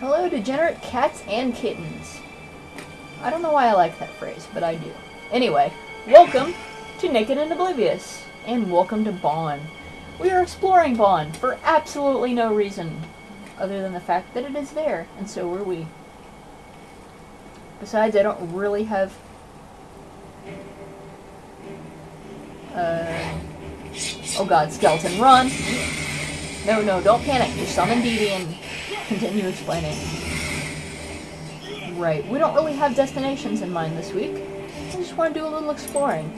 Hello, degenerate cats and kittens. I don't know why I like that phrase, but I do. Anyway, welcome to Naked and Oblivious, and welcome to Bawn. We are exploring Bawn for absolutely no reason, other than the fact that it is there, and so are we. Besides, I don't really have... Oh god, skeleton, run! No, don't panic. Just summon Dee Dee and continue explaining. Right, we don't really have destinations in mind this week. I just want to do a little exploring.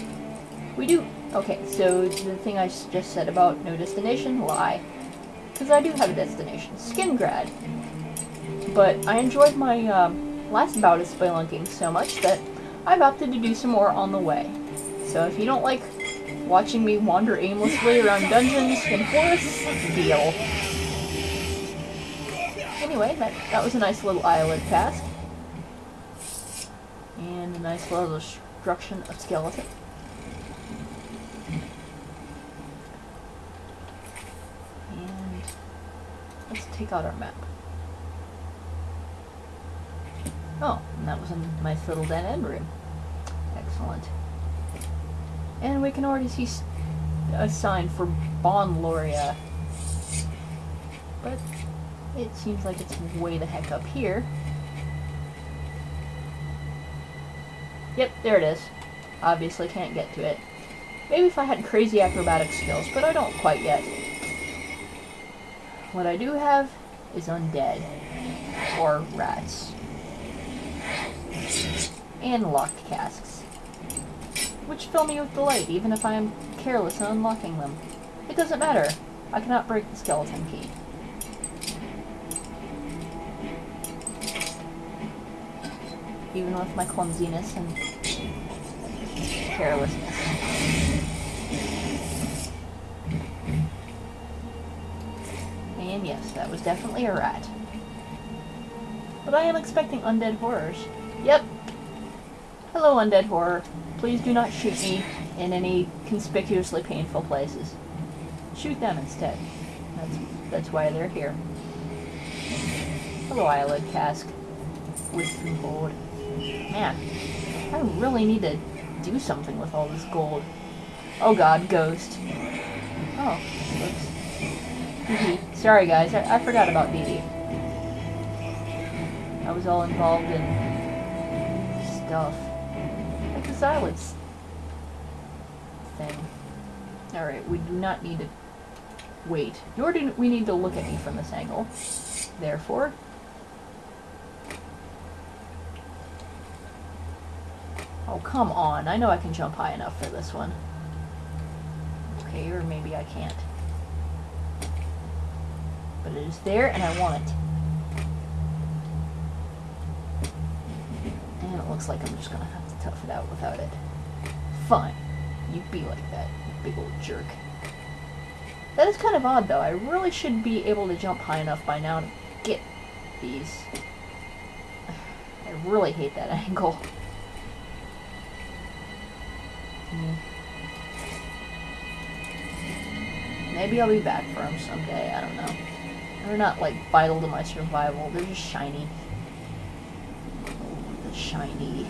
We do... Okay, so the thing I just said about no destination, lie. Because I do have a destination, Skingrad. But I enjoyed my last bout of spelunking so much that I've opted to do some more on the way. So if you don't like watching me wander aimlessly around dungeons and forests, deal. Anyway, that was a nice little eyelid task. And a nice little destruction of skeleton. And let's take out our map. Oh, and that was a nice little dead end room. Excellent. And we can already see a sign for Bawn Loria. But it seems like it's way the heck up here. Yep, there it is. Obviously can't get to it. Maybe if I had crazy acrobatic skills, but I don't quite yet. What I do have is undead. Or rats. And locked casks. Which fill me with delight, even if I am careless in unlocking them. It doesn't matter. I cannot break the skeleton key. Even with my clumsiness and carelessness. And yes, that was definitely a rat. But I am expecting undead horrors. Yep. Hello, undead horror. Please do not shoot me in any conspicuously painful places. Shoot them instead. That's why they're here. Hello, eyelid cask. With some gold. Man, I really need to do something with all this gold. Oh god, ghost. Oh, whoops. Dee Dee. Sorry guys, I forgot about Dee Dee. I was all involved in stuff. Like the silence thing. Alright, we do not need to wait. Nor do we need to look at me from this angle. Therefore... Oh, come on. I know I can jump high enough for this one. Okay, or maybe I can't. But it is there, and I want it. And it looks like I'm just gonna have to tough it out without it. Fine. You be like that, you big old jerk. That is kind of odd, though. I really should be able to jump high enough by now to get these. I really hate that angle. Maybe I'll be back for them someday, I don't know. They're not, like, vital to my survival, they're just shiny. Oh, the shiny.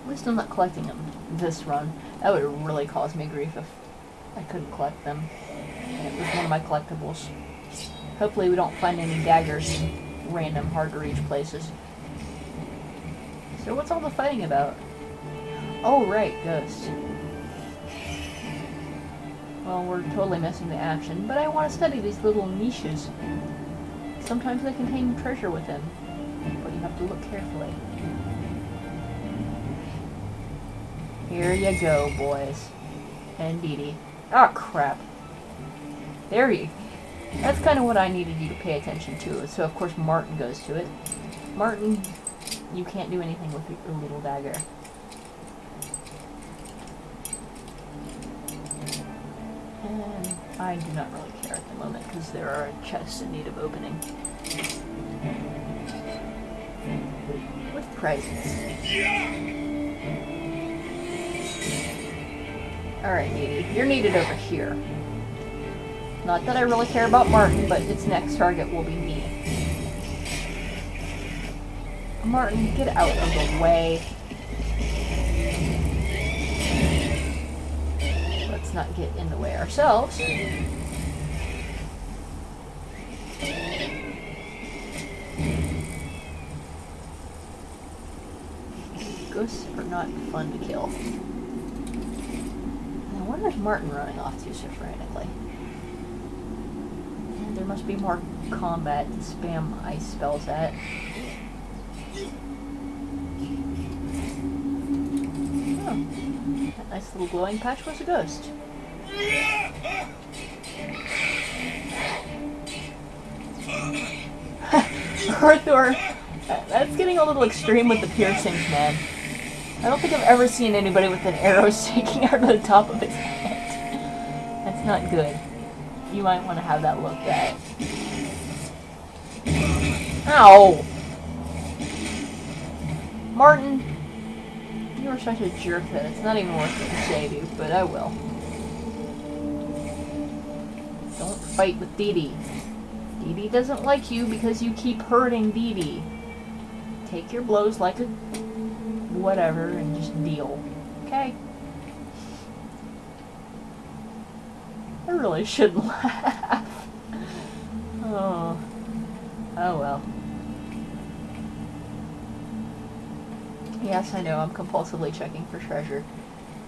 At least I'm not collecting them this run. That would really cause me grief if I couldn't collect them. And it was one of my collectibles. Hopefully we don't find any daggers in random, hard-to-reach places. So what's all the fighting about? Oh, right, ghosts. Well, we're totally missing the action, but I want to study these little niches. Sometimes they contain treasure within, but you have to look carefully. Here you go, boys. And Dee Dee. Oh, crap. There you go. That's kind of what I needed you to pay attention to. So, of course, Martin goes to it. Martin, you can't do anything with your little dagger. And I do not really care at the moment, because there are chests in need of opening. With prizes. Alright, Needy. You're needed over here. Not that I really care about Martin, but its next target will be me. Martin, get out of the way. Let's not get in the way ourselves. Ghosts are not fun to kill. Now, where is Martin running off to so frantically? And there must be more combat to spam ice spells at. Oh, that nice little glowing patch was a ghost. Arthur, that's getting a little extreme with the piercings, man. I don't think I've ever seen anybody with an arrow sticking out of the top of his head. That's not good. You might want to have that looked at. Ow! Martin, you are such a jerk that it's not even worth it to save you, but I will. Don't fight with Dee Dee. Dee Dee doesn't like you because you keep hurting Dee Dee. Take your blows like a whatever and just deal. Okay? I really shouldn't laugh. Oh. Oh well. Yes, I know, I'm compulsively checking for treasure.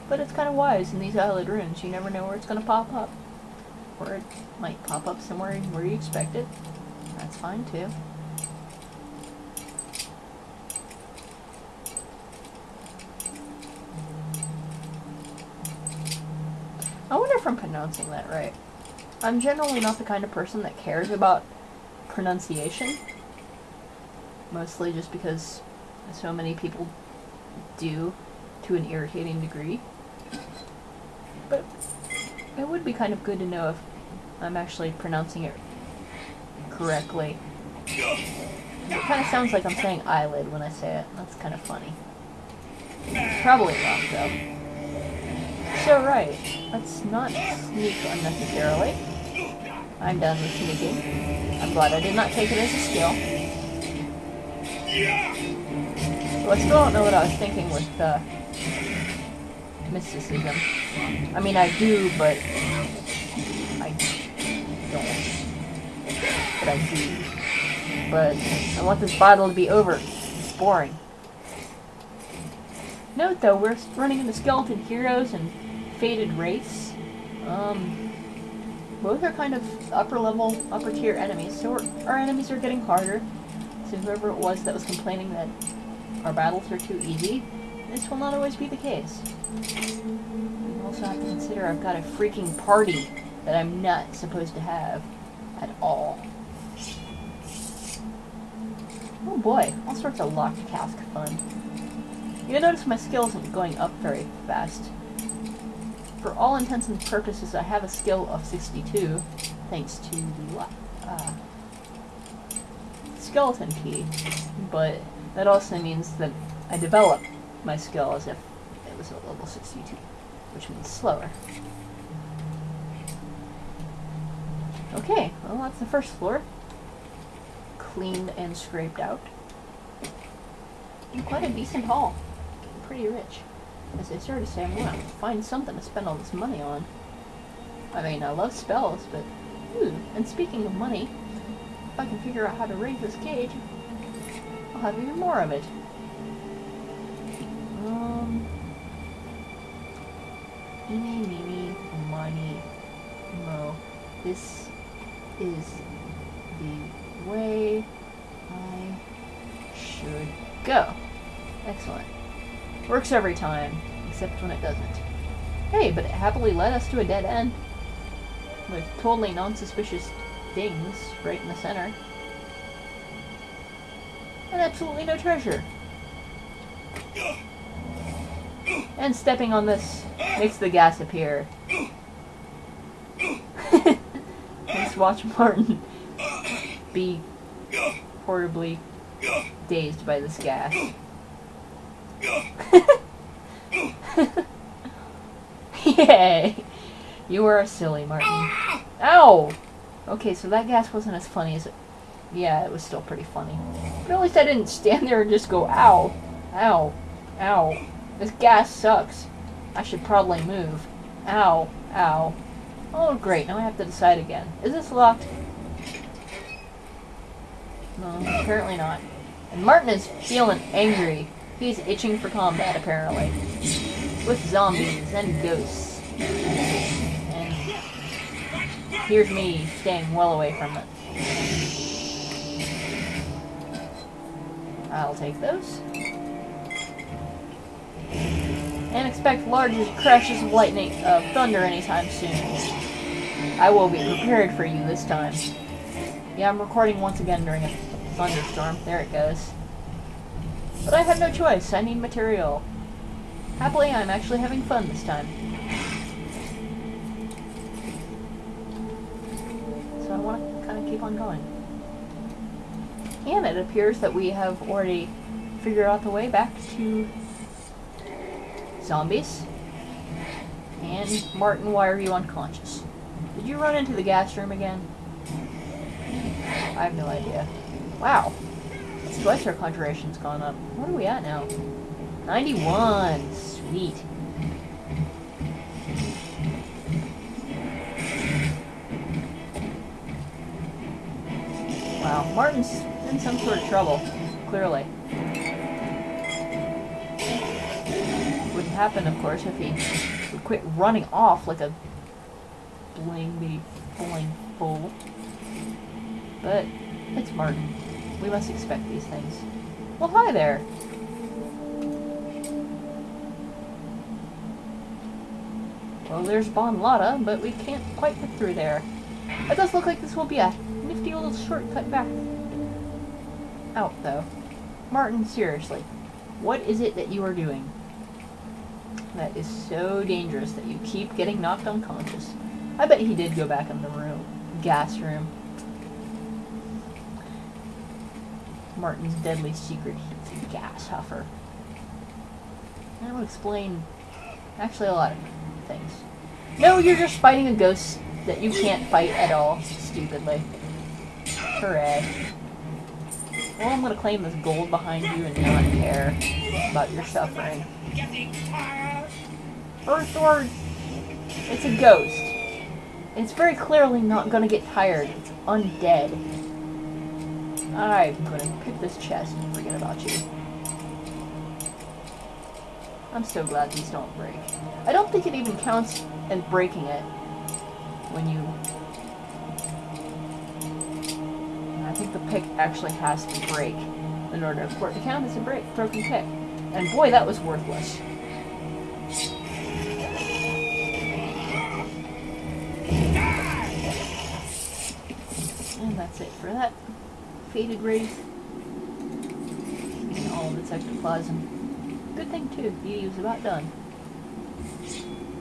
But it's kind of wise in these Eyelid runes. You never know where it's going to pop up. Or it might pop up somewhere where you expect it. That's fine too. I wonder if I'm pronouncing that right. I'm generally not the kind of person that cares about pronunciation. Mostly just because so many people do to an irritating degree. But it would be kind of good to know if I'm actually pronouncing it correctly. It kind of sounds like I'm saying eyelid when I say it. That's kind of funny. Probably wrong though. So right, let's not sneak unnecessarily. I'm done with sneaking. I'm glad I did not take it as a skill. So I still don't know what I was thinking with mysticism. I mean, I do, but I don't. But I do. But I want this battle to be over. It's boring. Note though, we're running into skeleton heroes and fated wraiths. Both are kind of upper level, upper tier enemies, so our enemies are getting harder. So whoever it was that was complaining that our battles are too easy, this will not always be the case. You also have to consider I've got a freaking party that I'm not supposed to have at all. Oh boy, all sorts of locked cask fun. You'll notice my skill isn't going up very fast. For all intents and purposes, I have a skill of 62, thanks to the skeleton key, but that also means that I develop my skill as if it was at level 62, which means slower. Okay, well that's the first floor. Cleaned and scraped out. And quite a decent haul. Pretty rich. As I started to say, I'm going to find something to spend all this money on. I mean, I love spells, but... and speaking of money, if I can figure out how to rig this cage, I'll have even more of it. Eeny, meeny, miny, mo. This is the way I should go. Excellent. Works every time, except when it doesn't. Hey, but it happily led us to a dead end. With totally non-suspicious things right in the center. And absolutely no treasure. And stepping on this makes the gas appear. Let's watch Martin be horribly dazed by this gas. Yay! You are a silly, Martin. Ow! Okay, so that gas wasn't as funny as it... Yeah, it was still pretty funny. But at least I didn't stand there and just go, ow, ow, ow. This gas sucks. I should probably move. Ow, ow. Oh, great, now I have to decide again. Is this locked? No, apparently not. And Martin is feeling angry. He's itching for combat, apparently. With zombies and ghosts. And here's me staying well away from it. I'll take those. And expect large crashes of lightning, thunder anytime soon. I will be prepared for you this time. Yeah, I'm recording once again during a thunderstorm. There it goes. But I have no choice. I need material. Happily, I'm actually having fun this time. So I want to kind of keep on going. And it appears that we have already figured out the way back to zombies. And Martin, why are you unconscious? Did you run into the gas room again? I have no idea. Wow. That's twice our conjuration's gone up. What are we at now? 91. Sweet. Wow, Martin's in some sort of trouble, clearly. Wouldn't happen, of course, if he would quit running off like a bling fool. But it's Martin. We must expect these things. Well, hi there. Well, there's Bawn, but we can't quite get through there. It does look like this will be a nifty little shortcut back out, though. Martin, seriously, what is it that you are doing that is so dangerous that you keep getting knocked unconscious? I bet he did go back in the room, gas room. Martin's deadly secret, he's a gas huffer. That would explain actually a lot of things. No, you're just fighting a ghost that you can't fight at all, stupidly. Hooray. Well, I'm gonna claim this gold behind you and not care about your suffering. First word, it's a ghost. It's very clearly not gonna get tired. It's undead. I'm gonna pick this chest and forget about you. I'm so glad these don't break. I don't think it even counts as breaking it when you... I think the pick actually has to break in order for it to count as a broken pick. And boy, that was worthless. And that's it for that faded wraith. And all of its ectoplasm. Good thing too, Dee was about done.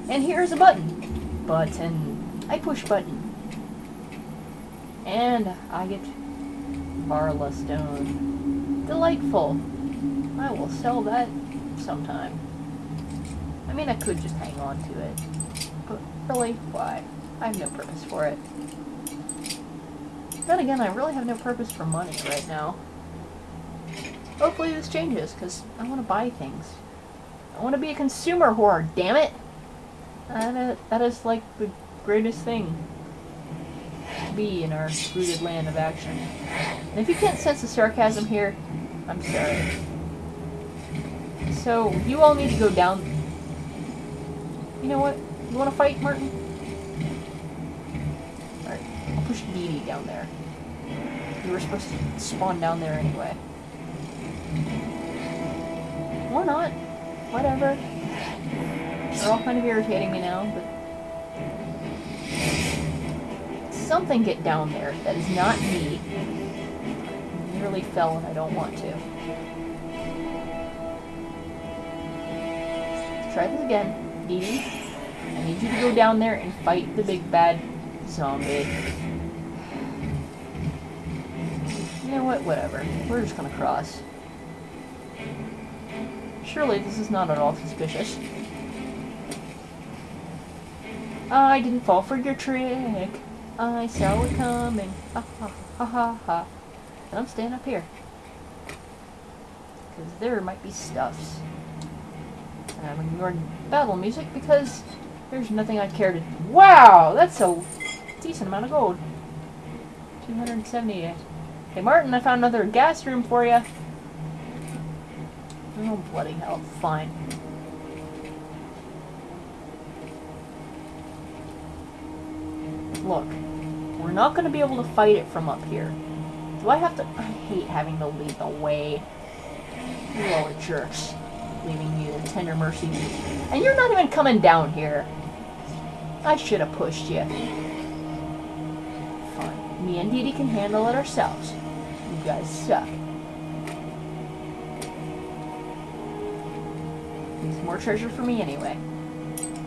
And here's a button. I push button. And I get Varla Stone. Delightful. I will sell that sometime. I mean, I could just hang on to it. But really, why? I have no purpose for it. Then again, I really have no purpose for money right now. Hopefully this changes, because I want to buy things. I want to be a consumer whore, damn it! And that is like the greatest thing to be in our rooted land of action. And if you can't sense the sarcasm here, I'm sorry. So, you all need to go down... You know what? You want to fight, Martin? Alright, I'll push Dee Dee down there. You were supposed to spawn down there anyway. Or not. Whatever. They're all kind of irritating me now, but... Something get down there that is not me. I nearly fell and I don't want to. Try this again. Dee Dee, I need you to go down there and fight the big bad zombie. You know what? Whatever. We're just gonna cross. Surely this is not at all suspicious. I didn't fall for your trick. I saw it coming. Ha ha ha ha ha. And I'm staying up here. Because there might be stuffs. And I'm ignoring battle music because there's nothing I'd care to... Wow! That's a decent amount of gold. 278. Hey Martin, I found another gas room for you. Oh, bloody hell. Fine. Look, we're not going to be able to fight it from up here. Do I have to... I hate having to lead the way. You all are jerks. Leaving you to tender mercy. And you're not even coming down here. I should have pushed you. Fine. Me and Dee Dee can handle it ourselves. You guys suck. There's more treasure for me anyway.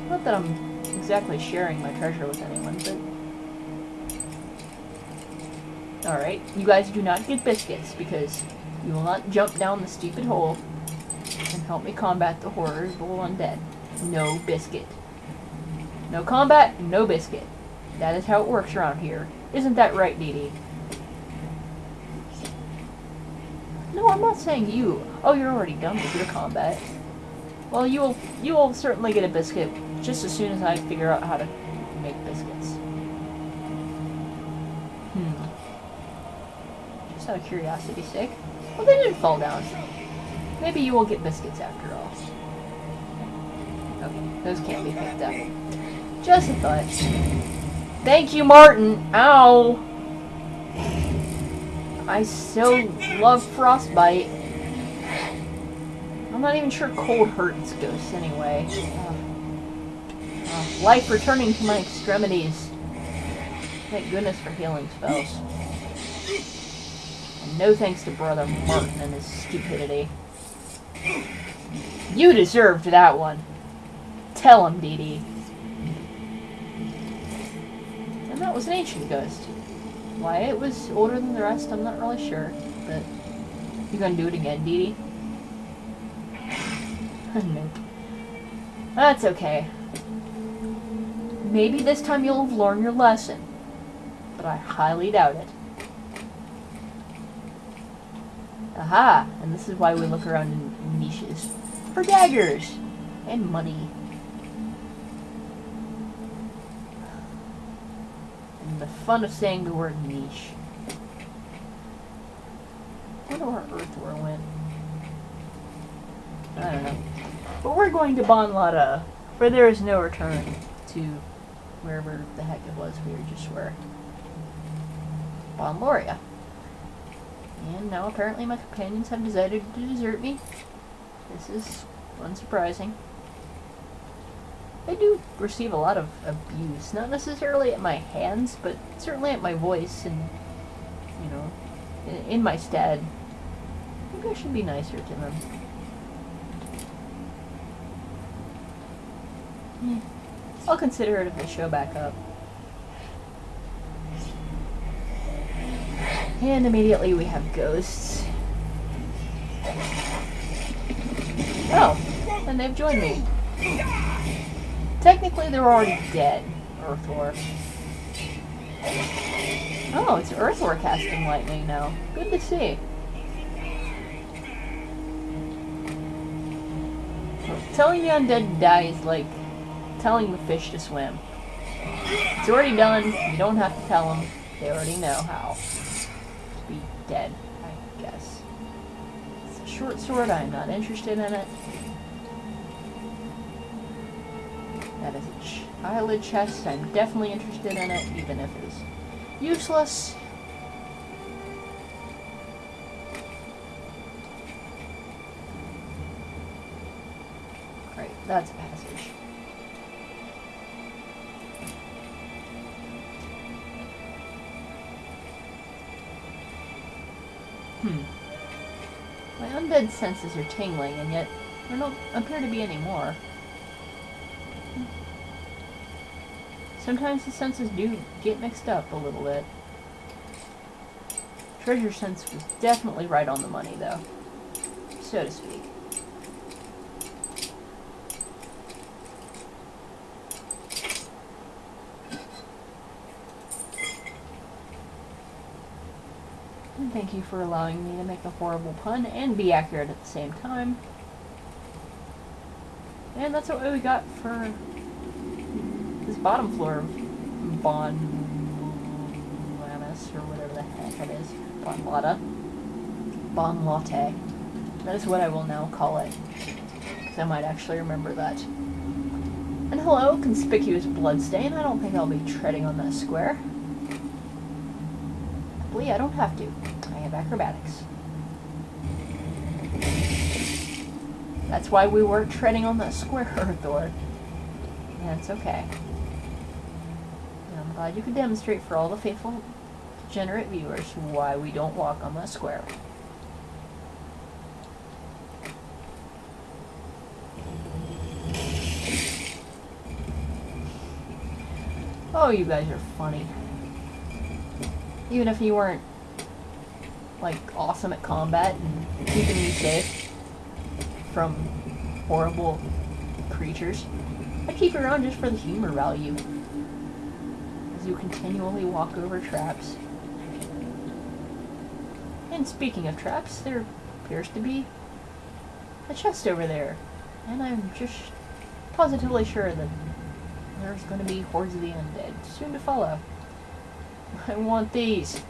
Not that I'm exactly sharing my treasure with anyone, but... Alright, you guys do not get biscuits, because you will not jump down the stupid hole and help me combat the horrors of undead. No biscuit. No combat, no biscuit. That is how it works around here. Isn't that right, Dee Dee? No, I'm not saying you. Oh, you're already done with your combat. Well, you will certainly get a biscuit just as soon as I figure out how to make biscuits. Just out of curiosity's sake. Well, they didn't fall down. Maybe you will get biscuits after all. Okay, those can't be picked up. Just a thought. Thank you, Martin. Ow! I so love frostbite. I'm not even sure cold hurts ghosts anyway. Life returning to my extremities. Thank goodness for healing spells. And no thanks to Brother Martin and his stupidity. You deserved that one. Tell him, Dee Dee. And that was an ancient ghost. Why it was older than the rest, I'm not really sure. But you gonna do it again, Dee Dee? Nope. That's okay. Maybe this time you'll have learned your lesson. But I highly doubt it. Aha! And this is why we look around in niches. For daggers! And money. And the fun of saying the word niche. I wonder where Earthware went. I don't know. But we're going to Bawn, where there is no return to wherever the heck it was we just were. Bawn. And now apparently my companions have decided to desert me. This is unsurprising. I do receive a lot of abuse, not necessarily at my hands, but certainly at my voice and, you know, in my stead. Maybe I should be nicer to them. I'll consider it if they show back up. And immediately we have ghosts. Oh, and they've joined me. Technically they're already dead, Earthwar. Oh, it's Earthwar casting lightning now. Good to see. Telling the undead to die is like telling the fish to swim. It's already done. You don't have to tell them. They already know how. Just be dead, I guess. It's a short sword. I'm not interested in it. That is a eyelid chest. I'm definitely interested in it, even if it is useless. Great, that's a passage. My undead senses are tingling, and yet there don't appear to be any more. Sometimes the senses do get mixed up a little bit. Treasure sense was definitely right on the money, though, so to speak. Thank you for allowing me to make a horrible pun and be accurate at the same time. And that's what we got for this bottom floor of Bawn, or whatever the heck it is. Bawn Latte. That is what I will now call it, because I might actually remember that. And hello, conspicuous bloodstain. I don't think I'll be treading on that square. Hopefully I don't have to. I have acrobatics. That's why we weren't treading on that square, Thor. That's okay. And I'm glad you could demonstrate for all the faithful, degenerate viewers why we don't walk on that square. Oh, you guys are funny. Even if you weren't, like, awesome at combat and keeping me safe from horrible creatures, I'd keep you around just for the humor value, as you continually walk over traps. And speaking of traps, there appears to be a chest over there, and I'm just positively sure that there's going to be hordes of the undead soon to follow. I want these.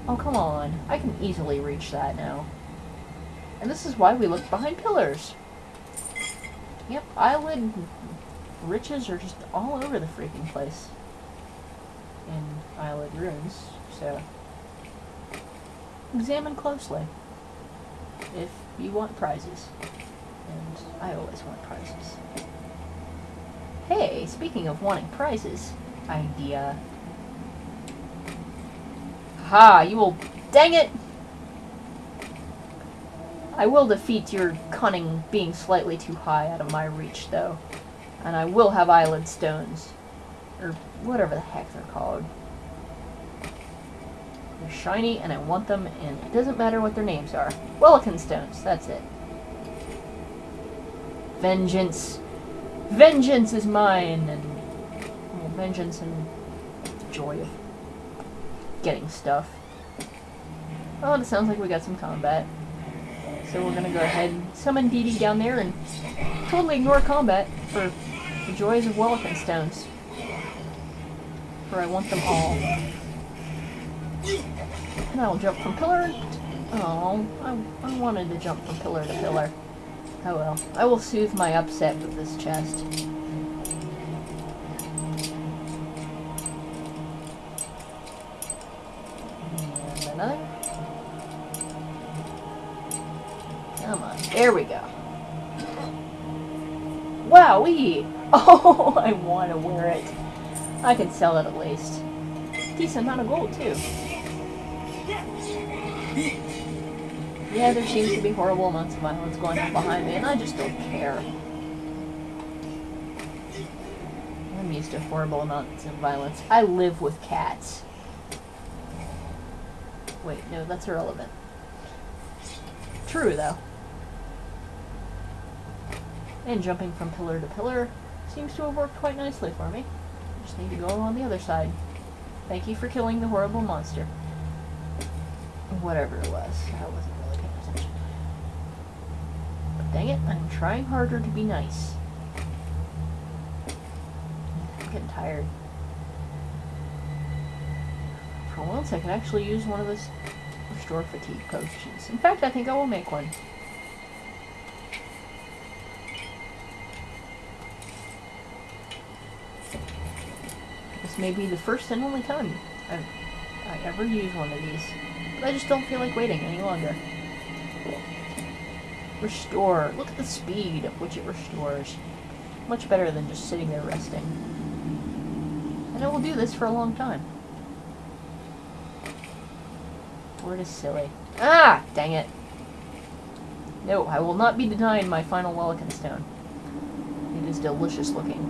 Oh, come on. I can easily reach that now. And this is why we look behind pillars. Yep, eyelid riches are just all over the freaking place in eyelid runes, so examine closely if you want prizes. And I always want prizes. Hey, speaking of wanting prizes, idea. Ha! You will... Dang it! I will defeat your cunning being slightly too high out of my reach, though. And I will have eyelid stones. Or whatever the heck they're called. They're shiny, and I want them, and it doesn't matter what their names are. Wellican stones, that's it. Vengeance. Vengeance is mine, and well, vengeance and joy of getting stuff. Oh, it sounds like we got some combat. So we're gonna go ahead and summon Dee Dee down there and totally ignore combat for the joys of Wellican stones. For I want them all. And I'll jump from pillar. Oh, I wanted to jump from pillar to pillar. Oh well. I will soothe my upset with this chest. And another. Come on. There we go. Wowee! Oh, I want to wear it. I can sell it at least. Decent amount of gold, too. Yeah, there seems to be horrible amounts of violence going on behind me, and I just don't care. I'm used to horrible amounts of violence. I live with cats. Wait, no, that's irrelevant. True, though. And jumping from pillar to pillar seems to have worked quite nicely for me. Just need to go on the other side. Thank you for killing the horrible monster. Whatever it was, I wasn't really paying attention. But dang it, I'm trying harder to be nice. I'm getting tired. For once, I could actually use one of those restore fatigue potions. In fact, I think I will make one. This may be the first and only time I ever use one of these. But I just don't feel like waiting any longer. Restore. Look at the speed at which it restores. Much better than just sitting there resting. And it will do this for a long time. Word is silly. Ah! Dang it. No, I will not be denying my final Wellican stone. It is delicious looking.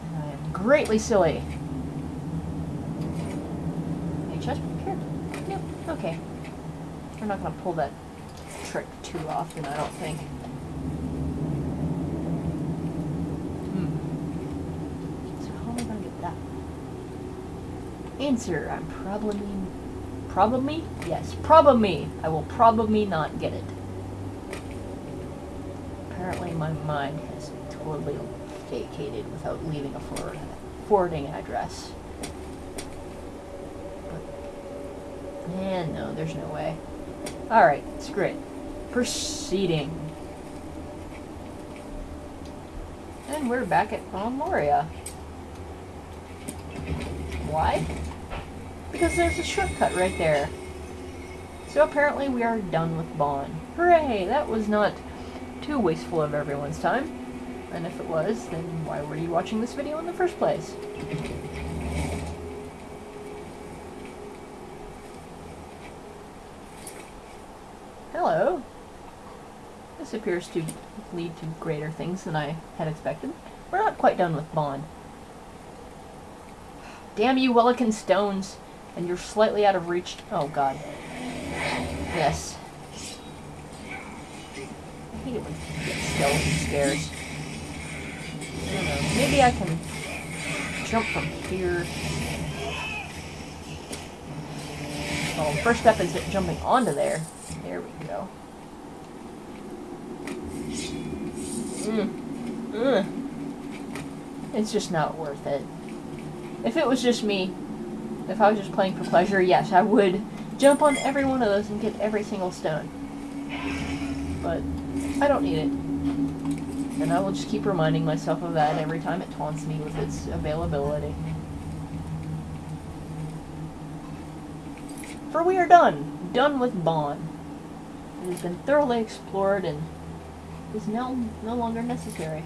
And I am greatly silly. Chest here? Yep, okay. We're not gonna pull that trick too often, I don't think. So how am I gonna get that? Answer, I'm probably, yes, probably, I will probably not get it. Apparently my mind has totally vacated without leaving a forwarding address. But, no, there's no way. Alright, screw it. Proceeding. And we're back at Bawn. Why? Because there's a shortcut right there. So apparently we are done with Bawn. Hooray! That was not too wasteful of everyone's time. And if it was, then why were you watching this video in the first place? Hello. This appears to lead to greater things than I had expected. We're not quite done with Bawn. Damn you, Wellican stones! And you're slightly out of reach. Oh god. Yes. I hate it when you get skeleton scares. I don't know. Maybe I can jump from here. Well, the first step is jumping onto there. There we go. It's just not worth it. If it was just me, if I was just playing for pleasure, yes, I would jump on every one of those and get every single stone. But I don't need it. And I will just keep reminding myself of that every time it taunts me with its availability. For we are done. Done with Bawn. It has been thoroughly explored and is now no longer necessary.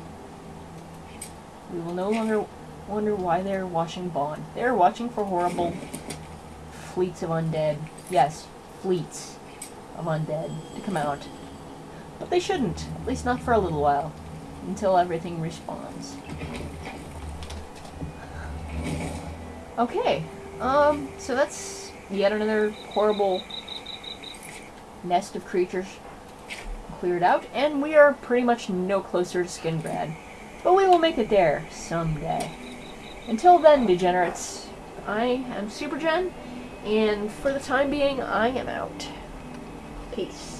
We will no longer wonder why they're watching Bawn. They're watching for horrible fleets of undead. Yes, fleets of undead to come out. But they shouldn't, at least not for a little while, until everything respawns. Okay, so that's yet another horrible nest of creatures cleared out, and we are pretty much no closer to Skingrad. But we will make it there someday. Until then, degenerates, I am Supergen, and for the time being, I am out. Peace.